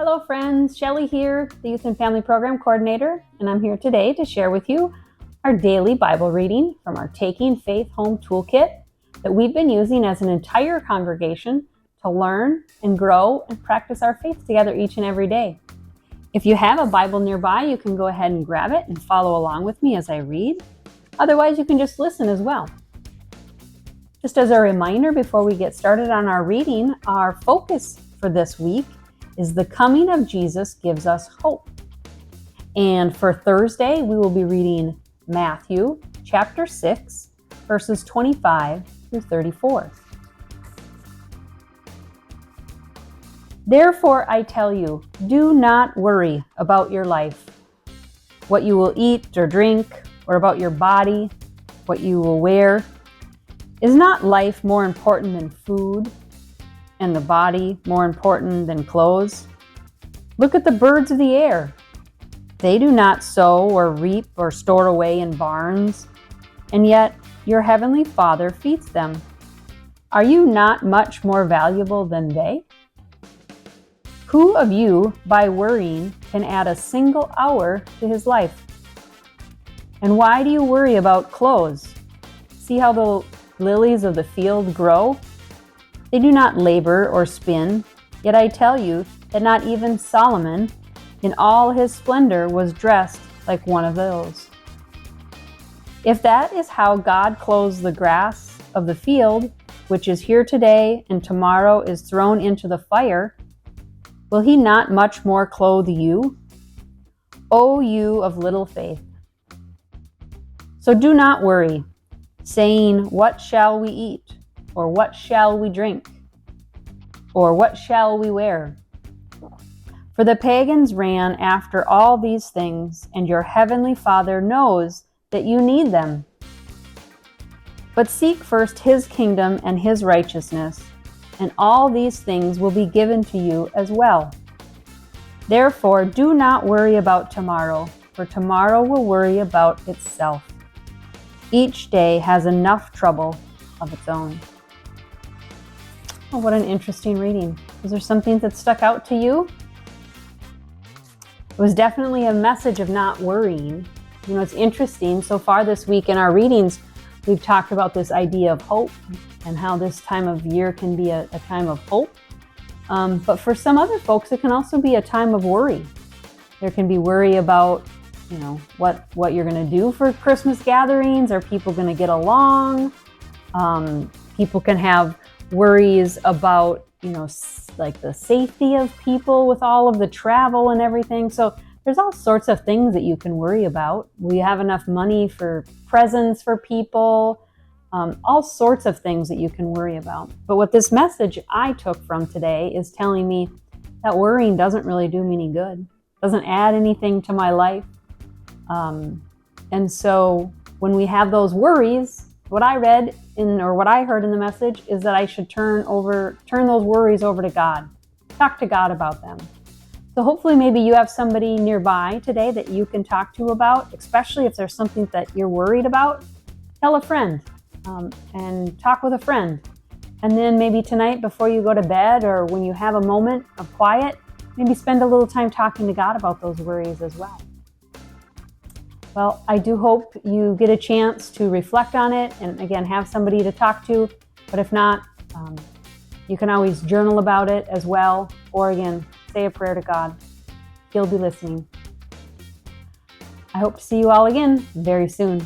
Hello friends, Shelley here, the Youth and Family Program Coordinator, and I'm here today to share with you our daily Bible reading from our Taking Faith Home Toolkit that we've been using as an entire congregation to learn and grow and practice our faith together each and every day. If you have a Bible nearby, you can go ahead and grab it and follow along with me as I read. Otherwise, you can just listen as well. Just as a reminder before we get started on our reading, our focus for this week is the coming of Jesus gives us hope. And for Thursday, we will be reading Matthew chapter 6, verses 25 through 34. Therefore, I tell you, do not worry about your life, what you will eat or drink, or about your body, what you will wear. Is not life more important than food, and the body more important than clothes? Look at the birds of the air. They do not sow or reap or store away in barns, and yet your heavenly Father feeds them. Are you not much more valuable than they? Who of you, by worrying, can add a single hour to his life? And why do you worry about clothes? See how the lilies of the field grow? They do not labor or spin, yet I tell you that not even Solomon, in all his splendor, was dressed like one of those. If that is how God clothes the grass of the field, which is here today and tomorrow is thrown into the fire, will he not much more clothe you, O you of little faith? So do not worry, saying, what shall we eat? Or what shall we drink? Or what shall we wear? For the pagans ran after all these things, and your heavenly Father knows that you need them. But seek first his kingdom and his righteousness, and all these things will be given to you as well. Therefore, do not worry about tomorrow, for tomorrow will worry about itself. Each day has enough trouble of its own. Oh, what an interesting reading. Was there something that stuck out to you? It was definitely a message of not worrying. You know, it's interesting. So far this week in our readings, we've talked about this idea of hope and how this time of year can be a time of hope. But for some other folks, it can also be a time of worry. There can be worry about, you know, what you're going to do for Christmas gatherings. Are people going to get along? People can have worries about, you know, like the safety of people with all of the travel and everything. So there's all sorts of things that you can worry about. We have enough money for presents for people, all sorts of things that you can worry about. But what this message I took from today is telling me that worrying doesn't really do me any good, doesn't add anything to my life. And so when we have those worries, what I read or what I heard in the message is that I should turn those worries over to God. Talk to God about them. So hopefully maybe you have somebody nearby today that you can talk to about, especially if there's something that you're worried about. Tell a friend and talk with a friend. And then maybe tonight before you go to bed or when you have a moment of quiet, maybe spend a little time talking to God about those worries as well. Well, I do hope you get a chance to reflect on it and, again, have somebody to talk to. But if not, you can always journal about it as well. Or, again, say a prayer to God. He'll be listening. I hope to see you all again very soon.